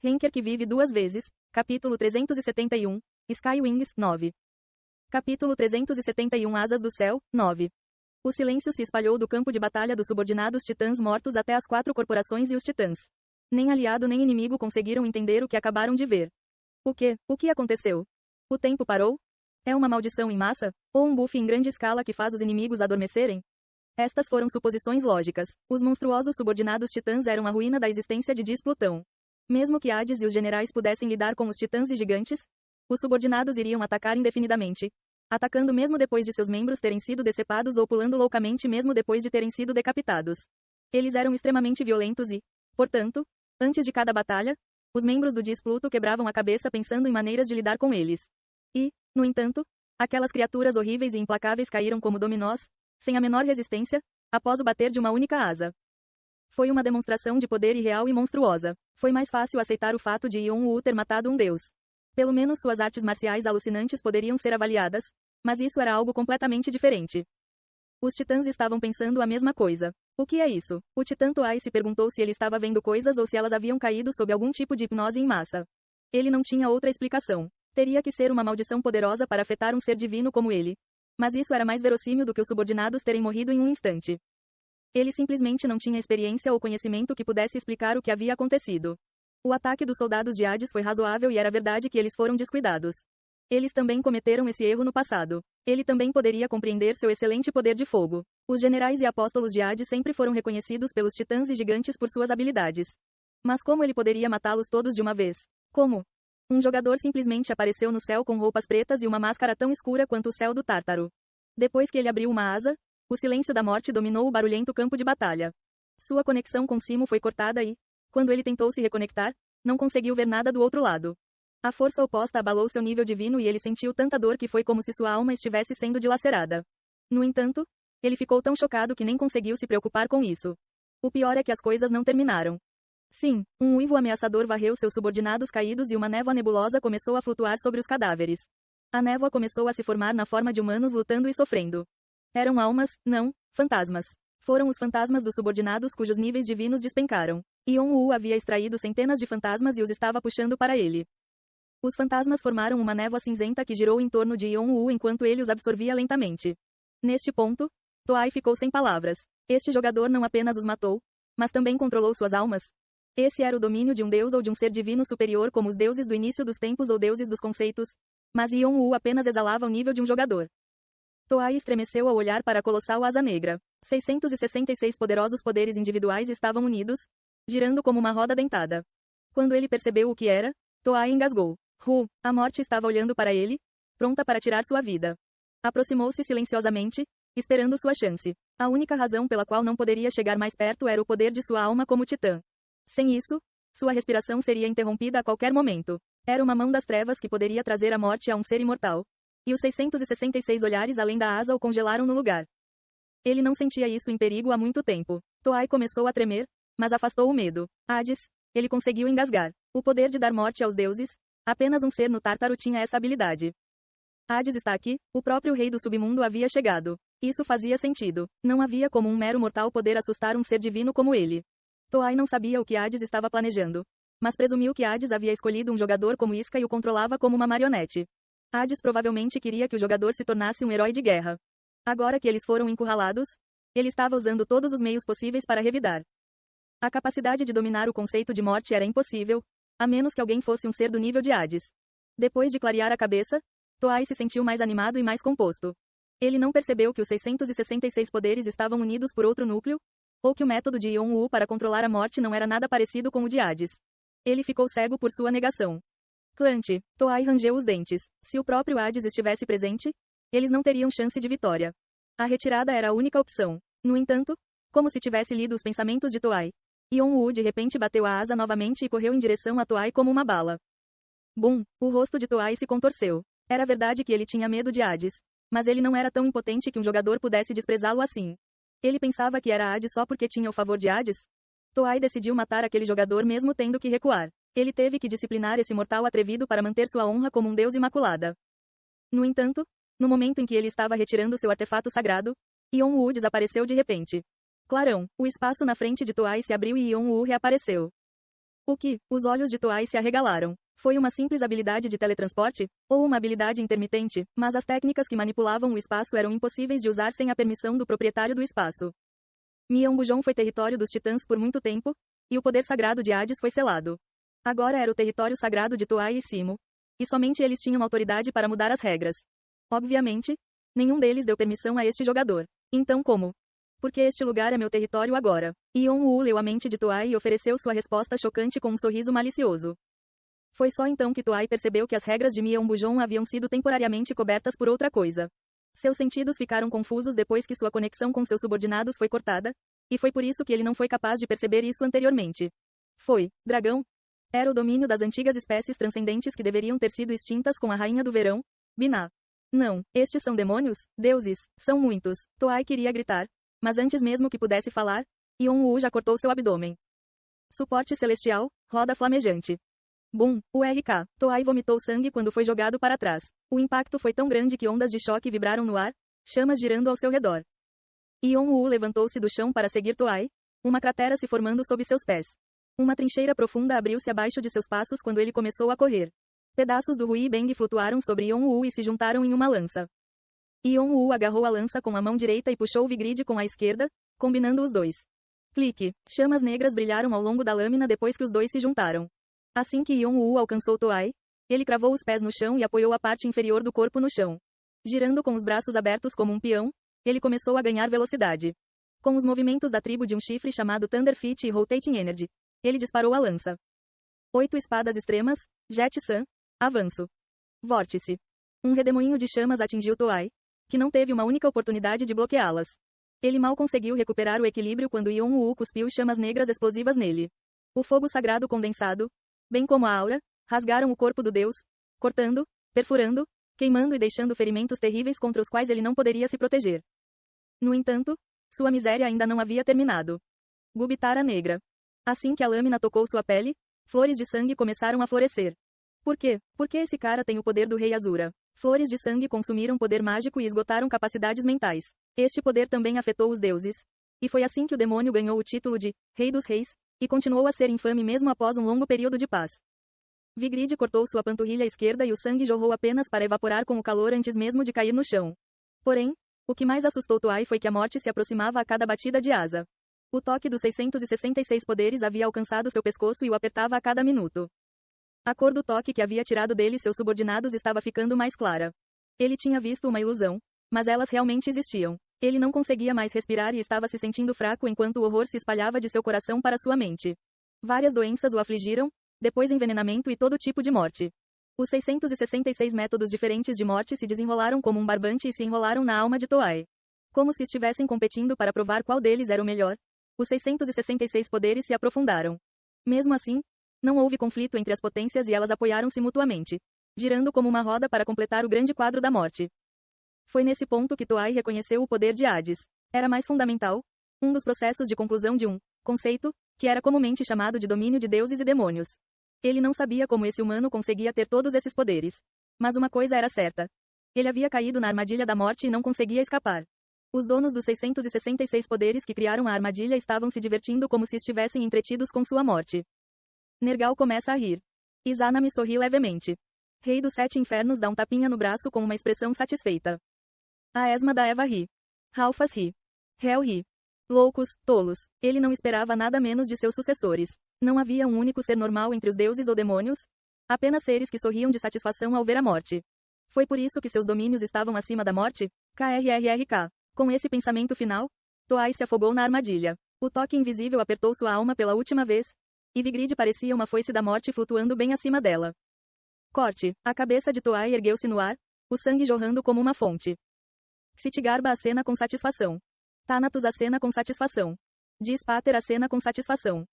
Henker que vive duas vezes. Capítulo 371. Skywings, 9. Capítulo 371 Asas do Céu, 9. O silêncio se espalhou do campo de batalha dos subordinados titãs mortos até as 4 corporações e os titãs. Nem aliado nem inimigo conseguiram entender o que acabaram de ver. O que aconteceu? O tempo parou? É uma maldição em massa? Ou um buff em grande escala que faz os inimigos adormecerem? Estas foram suposições lógicas. Os monstruosos subordinados titãs eram a ruína da existência de Plutão. Mesmo que Hades e os generais pudessem lidar com os titãs e gigantes, os subordinados iriam atacar indefinidamente, atacando mesmo depois de seus membros terem sido decepados ou pulando loucamente mesmo depois de terem sido decapitados. Eles eram extremamente violentos e, portanto, antes de cada batalha, os membros do Pluto quebravam a cabeça pensando em maneiras de lidar com eles. E, no entanto, aquelas criaturas horríveis e implacáveis caíram como dominós, sem a menor resistência, após o bater de uma única asa. Foi uma demonstração de poder irreal e monstruosa. Foi mais fácil aceitar o fato de Yon-Woo ter matado um deus. Pelo menos suas artes marciais alucinantes poderiam ser avaliadas, mas isso era algo completamente diferente. Os titãs estavam pensando a mesma coisa. O que é isso? O titã Toai se perguntou se ele estava vendo coisas ou se elas haviam caído sob algum tipo de hipnose em massa. Ele não tinha outra explicação. Teria que ser uma maldição poderosa para afetar um ser divino como ele. Mas isso era mais verossímil do que os subordinados terem morrido em um instante. Ele simplesmente não tinha experiência ou conhecimento que pudesse explicar o que havia acontecido. O ataque dos soldados de Hades foi razoável e era verdade que eles foram descuidados. Eles também cometeram esse erro no passado. Ele também poderia compreender seu excelente poder de fogo. Os generais e apóstolos de Hades sempre foram reconhecidos pelos titãs e gigantes por suas habilidades. Mas como ele poderia matá-los todos de uma vez? Como? Um jogador simplesmente apareceu no céu com roupas pretas e uma máscara tão escura quanto o céu do Tártaro. Depois que ele abriu uma asa, o silêncio da morte dominou o barulhento campo de batalha. Sua conexão com Simo foi cortada e, quando ele tentou se reconectar, não conseguiu ver nada do outro lado. A força oposta abalou seu nível divino e ele sentiu tanta dor que foi como se sua alma estivesse sendo dilacerada. No entanto, ele ficou tão chocado que nem conseguiu se preocupar com isso. O pior é que as coisas não terminaram. Sim, um uivo ameaçador varreu seus subordinados caídos e uma névoa nebulosa começou a flutuar sobre os cadáveres. A névoa começou a se formar na forma de humanos lutando e sofrendo. Eram almas, não, fantasmas. Foram os fantasmas dos subordinados cujos níveis divinos despencaram. Yon-Woo havia extraído centenas de fantasmas e os estava puxando para ele. Os fantasmas formaram uma névoa cinzenta que girou em torno de Yon-Woo enquanto ele os absorvia lentamente. Neste ponto, Toai ficou sem palavras. Este jogador não apenas os matou, mas também controlou suas almas. Esse era o domínio de um deus ou de um ser divino superior como os deuses do início dos tempos ou deuses dos conceitos, mas Yon-Woo apenas exalava o nível de um jogador. Toai estremeceu ao olhar para a colossal asa negra. 666 poderosos poderes individuais estavam unidos, girando como uma roda dentada. Quando ele percebeu o que era, Toai engasgou. A morte estava olhando para ele, pronta para tirar sua vida. Aproximou-se silenciosamente, esperando sua chance. A única razão pela qual não poderia chegar mais perto era o poder de sua alma como titã. Sem isso, sua respiração seria interrompida a qualquer momento. Era uma mão das trevas que poderia trazer a morte a um ser imortal. E os 666 olhares além da asa o congelaram no lugar. Ele não sentia isso em perigo há muito tempo. Toai começou a tremer, mas afastou o medo. Hades, ele conseguiu engasgar. O poder de dar morte aos deuses, apenas um ser no Tártaro tinha essa habilidade. Hades está aqui, o próprio rei do submundo havia chegado. Isso fazia sentido. Não havia como um mero mortal poder assustar um ser divino como ele. Toai não sabia o que Hades estava planejando, mas presumiu que Hades havia escolhido um jogador como Iska e o controlava como uma marionete. Hades provavelmente queria que o jogador se tornasse um herói de guerra. Agora que eles foram encurralados, ele estava usando todos os meios possíveis para revidar. A capacidade de dominar o conceito de morte era impossível, a menos que alguém fosse um ser do nível de Hades. Depois de clarear a cabeça, Toai se sentiu mais animado e mais composto. Ele não percebeu que os 666 poderes estavam unidos por outro núcleo, ou que o método de Yon-Woo para controlar a morte não era nada parecido com o de Hades. Ele ficou cego por sua negação. Clant, Toai rangeu os dentes. Se o próprio Hades estivesse presente, eles não teriam chance de vitória. A retirada era a única opção. No entanto, como se tivesse lido os pensamentos de Toai, Yon-Woo de repente bateu a asa novamente e correu em direção a Toai como uma bala. Bum! O rosto de Toai se contorceu. Era verdade que ele tinha medo de Hades, mas ele não era tão impotente que um jogador pudesse desprezá-lo assim. Ele pensava que era Hades só porque tinha o favor de Hades? Toai decidiu matar aquele jogador mesmo tendo que recuar. Ele teve que disciplinar esse mortal atrevido para manter sua honra como um deus imaculada. No entanto, no momento em que ele estava retirando seu artefato sagrado, Yon-Woo desapareceu de repente. Clarão, o espaço na frente de Toai se abriu e Yon-Woo reapareceu. O que? Os olhos de Toai se arregalaram. Foi uma simples habilidade de teletransporte? Ou uma habilidade intermitente? Mas as técnicas que manipulavam o espaço eram impossíveis de usar sem a permissão do proprietário do espaço. Myeongbujong foi território dos titãs por muito tempo, e o poder sagrado de Hades foi selado. Agora era o território sagrado de Toai e Simo. E somente eles tinham autoridade para mudar as regras. Obviamente, nenhum deles deu permissão a este jogador. Então como? Porque este lugar é meu território agora. Yeon-woo leu a mente de Toai e ofereceu sua resposta chocante com um sorriso malicioso. Foi só então que Toai percebeu que as regras de Myeongbujong haviam sido temporariamente cobertas por outra coisa. Seus sentidos ficaram confusos depois que sua conexão com seus subordinados foi cortada, e foi por isso que ele não foi capaz de perceber isso anteriormente. Foi, dragão? Era o domínio das antigas espécies transcendentes que deveriam ter sido extintas com a Rainha do Verão, Binah. Não, estes são demônios? Deuses, são muitos. Toai queria gritar, mas antes mesmo que pudesse falar, Yeon-woo já cortou seu abdômen. Suporte celestial, roda flamejante. Bum, URK. Toai vomitou sangue quando foi jogado para trás. O impacto foi tão grande que ondas de choque vibraram no ar, chamas girando ao seu redor. Yeon-woo levantou-se do chão para seguir Toai, uma cratera se formando sob seus pés. Uma trincheira profunda abriu-se abaixo de seus passos quando ele começou a correr. Pedaços do Hui Beng flutuaram sobre Yeon-woo e se juntaram em uma lança. Yeon-woo agarrou a lança com a mão direita e puxou o Vigrid com a esquerda, combinando os dois. Clique. Chamas negras brilharam ao longo da lâmina depois que os dois se juntaram. Assim que Yeon-woo alcançou Toai, ele cravou os pés no chão e apoiou a parte inferior do corpo no chão. Girando com os braços abertos como um peão, ele começou a ganhar velocidade. Com os movimentos da tribo de um chifre chamado Thunder Feet e Rotating Energy, ele disparou a lança. 8 espadas extremas, Jet Sun, avanço. Vórtice. Um redemoinho de chamas atingiu Toai, que não teve uma única oportunidade de bloqueá-las. Ele mal conseguiu recuperar o equilíbrio quando Yeon-woo cuspiu chamas negras explosivas nele. O fogo sagrado condensado, bem como a aura, rasgaram o corpo do deus, cortando, perfurando, queimando e deixando ferimentos terríveis contra os quais ele não poderia se proteger. No entanto, sua miséria ainda não havia terminado. Gubitara negra. Assim que a lâmina tocou sua pele, flores de sangue começaram a florescer. Por quê? Porque esse cara tem o poder do Rei Azura. Flores de sangue consumiram poder mágico e esgotaram capacidades mentais. Este poder também afetou os deuses. E foi assim que o demônio ganhou o título de Rei dos Reis, e continuou a ser infame mesmo após um longo período de paz. Vigrid cortou sua panturrilha esquerda e o sangue jorrou apenas para evaporar com o calor antes mesmo de cair no chão. Porém, o que mais assustou Toai foi que a morte se aproximava a cada batida de asa. O toque dos 666 poderes havia alcançado seu pescoço e o apertava a cada minuto. A cor do toque que havia tirado dele seus subordinados estava ficando mais clara. Ele tinha visto uma ilusão, mas elas realmente existiam. Ele não conseguia mais respirar e estava se sentindo fraco enquanto o horror se espalhava de seu coração para sua mente. Várias doenças o afligiram, depois envenenamento e todo tipo de morte. Os 666 métodos diferentes de morte se desenrolaram como um barbante e se enrolaram na alma de Toai. Como se estivessem competindo para provar qual deles era o melhor, os 666 poderes se aprofundaram. Mesmo assim, não houve conflito entre as potências e elas apoiaram-se mutuamente, girando como uma roda para completar o grande quadro da morte. Foi nesse ponto que Toai reconheceu o poder de Hades. Era mais fundamental, um dos processos de conclusão de um conceito, que era comumente chamado de domínio de deuses e demônios. Ele não sabia como esse humano conseguia ter todos esses poderes. Mas uma coisa era certa. Ele havia caído na armadilha da morte e não conseguia escapar. Os donos dos 666 poderes que criaram a armadilha estavam se divertindo como se estivessem entretidos com sua morte. Nergal começa a rir. Izanami sorri levemente. Rei dos 7 infernos dá um tapinha no braço com uma expressão satisfeita. A esma da Eva ri. Ralphas ri. Hel ri. Loucos, tolos. Ele não esperava nada menos de seus sucessores. Não havia um único ser normal entre os deuses ou demônios. Apenas seres que sorriam de satisfação ao ver a morte. Foi por isso que seus domínios estavam acima da morte? KRRRK. Com esse pensamento final, Toai se afogou na armadilha. O toque invisível apertou sua alma pela última vez, e Vigrid parecia uma foice da morte flutuando bem acima dela. Corte. A cabeça de Toai ergueu-se no ar, o sangue jorrando como uma fonte. Sitgarba acena com satisfação. Thanatos acena com satisfação. Diz Pater acena com satisfação.